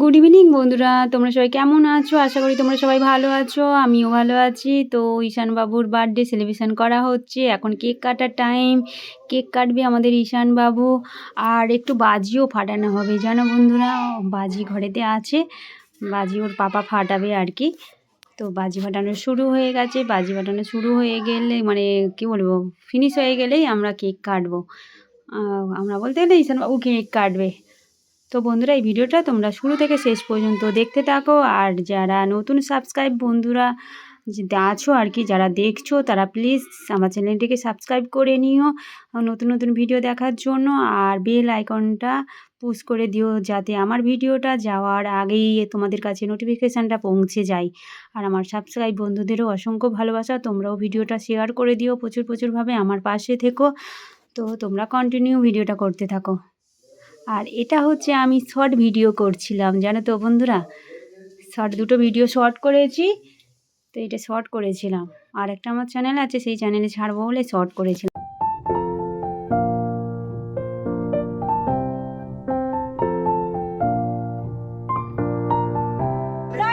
Good evening বন্ধুরা, তোমরা সবাই কেমন আছো? আশা করি তোমরা সবাই ভালো আছো। আমিও ভালো আছি। তো ঈশান বাবুর বার্থডে সেলিব্রেশন করা হচ্ছে। এখন কেক কাটার টাইম। কেক কাটবে আমাদের ঈশান বাবু। আর একটু বাজিও ফাটানো হবে জানো বন্ধুরা, বাজি ঘরেতে আছে। বাজি ওর পাপা ফাটাবে আর কি। তো বাজি ফাটানো শুরু হয়ে গেছে। বাজি ফাটানো শুরু হয়ে গেলে মানে কি বলবো, ফিনিশ হয়ে গেলেই আমরা কেক কাটবো। আমরা বলতে গেলে ঈশান বাবু কেক কাটবে। তো বন্ধুরা, এই ভিডিওটা তোমরা শুরু থেকে শেষ পর্যন্ত দেখতে থাকো। আর যারা নতুন সাবস্ক্রাইব বন্ধুরা আছো আর কি, যারা দেখছো তারা প্লিজ আমার চ্যানেলটিকে সাবস্ক্রাইব করে নিও নতুন নতুন ভিডিও দেখার জন্য। আর বেল আইকনটা পুশ করে দিও যাতে আমার ভিডিওটা যাওয়ার আগেই তোমাদের কাছে নোটিফিকেশানটা পৌঁছে যায়। আর আমার সাবস্ক্রাইব বন্ধুদেরও অসংখ্য ভালোবাসা। তোমরাও ভিডিওটা শেয়ার করে দিও প্রচুরভাবে, আমার পাশে থেকো। তো তোমরা কন্টিনিউ ভিডিওটা করতে থাকো। আর এটা হচ্ছে আমি শর্ট ভিডিও করছিলাম জানো তো বন্ধুরা, দুটো ভিডিও শর্ট করেছি। তো এটা শর্ট করেছিলাম, আর একটা আমার চ্যানেল আছে সেই চ্যানেলে ছাড়বো বলে শর্ট করেছিলাম।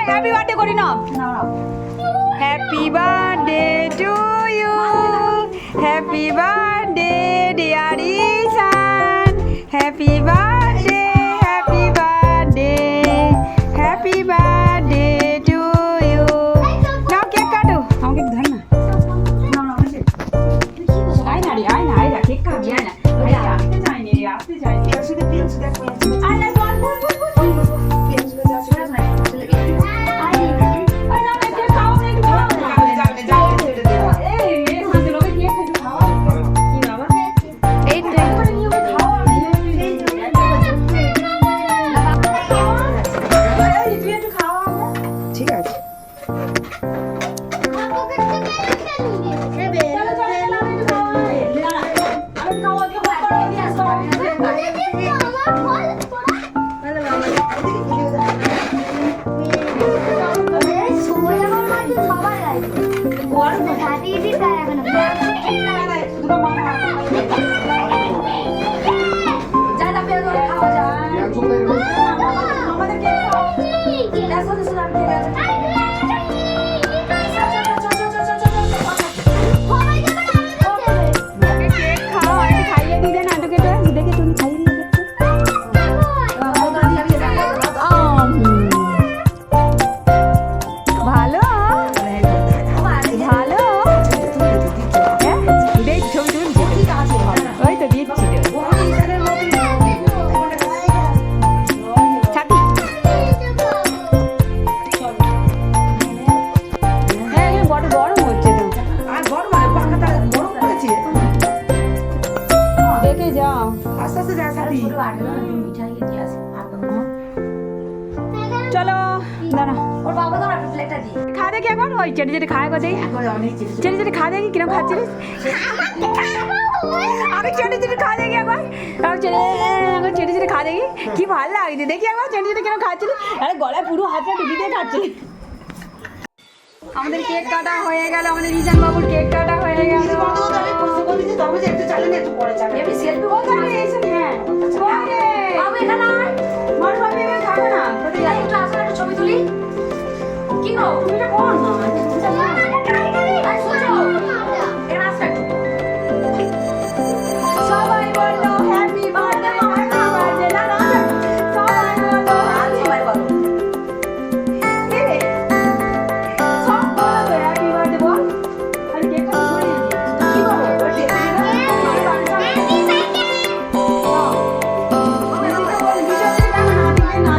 হ্যাপি বার্থডে করি না, happy birthday to you, happy birthday dear Ishan, happy birthday, happy birthday, happy birthday to you. নাও কেক কাটো, আমাকে ধর না, আয় না রে, আয় না, কেক কাটবি, আয় না, আসতে চাইনি রে, আসতে চাইনি। আয় না, চলো দাঁড়া, ওর বাবা তো একটা প্লেটটা দি খা দেখি এখন, ওই চেটে চেটে খায় দেখি, চেটে চেটে খা দেখি কিরম খাচ্ছিস। আমি চেটে চেটে খা দেখি এখন, চেটে চেটে খা দেখি কি ভালো লাগছে দেখি এখন, চেটে চেটে কিরম খাচ্ছিস। আরে গলায় পুরো হাতটা ঢুকি দিয়ে খাচ্ছিস। আমাদের কেক কাটা হয়ে গেল, আমাদের ঈশান বাবুর কেক কাটা হয়ে গেল। ছবি তুলি কি গো, তুমি এটা কোন সবাই বললো হ্যাপি বার্থডে, হ্যাপি বার্থডে, না না সবাই বললো হ্যাপি বার্থডে, সব বলো হ্যাপি বার্থডে বল। আর কেকটা ছড়িয়ে দিই কি করবো, না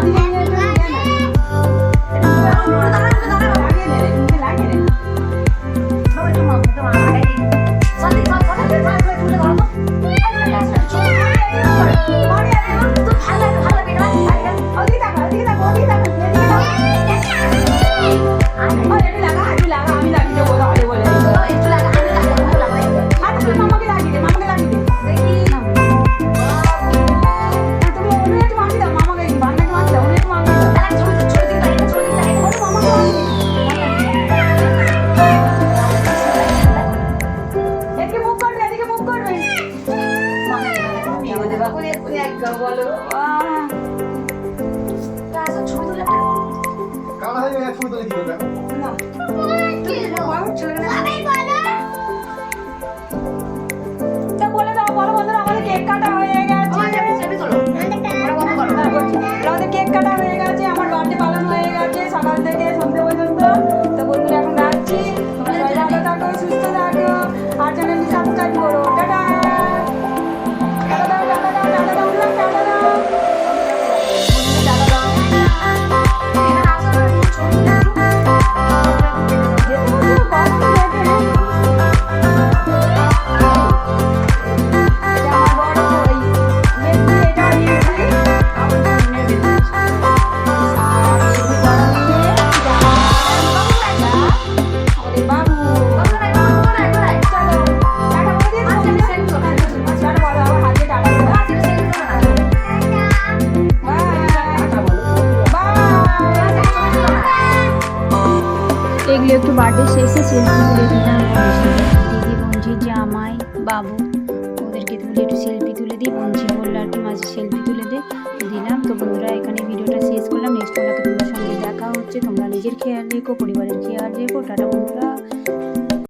তা বলে দাও, বলো বন্ধুরা আমাদের কেক কাটা হয়ে গেছে। আমাদের কেক কাটা হয়ে গেছে, আমার বার্থডে পালন হয়ে গেছে সকাল থেকে সন্ধ্যে পর্যন্ত। তো বন্ধুরা এখন রাখছি, তোমরা সবাই ভালো থাকো, সুস্থ থাকো, আর চ্যানেলটি সাবস্ক্রাইব করো। টাটা টাটা দাও, টাটা দাও, টাটা দাও, বন্ধুরা, টাটা দাও, টাটা দাও। এগুলো একটু বার্থডে শেষে সেলফি তুলে দিলাম, দিদি বঞ্জির জামাই বাবু ওদেরকে তুলে একটু সেলফি তুলে দিই। বঞ্জি বললো আর কি মাঝে সেলফি তুলে দিলাম। তো বন্ধুরা এখানে ভিডিওটা শেষ করলাম, নেক্সট ব্লগে তোমাদের সঙ্গে দেখা হচ্ছে। তোমরা নিজের খেয়াল রেখো, পরিবারের খেয়াল রেখো। টাটা বন্ধুরা।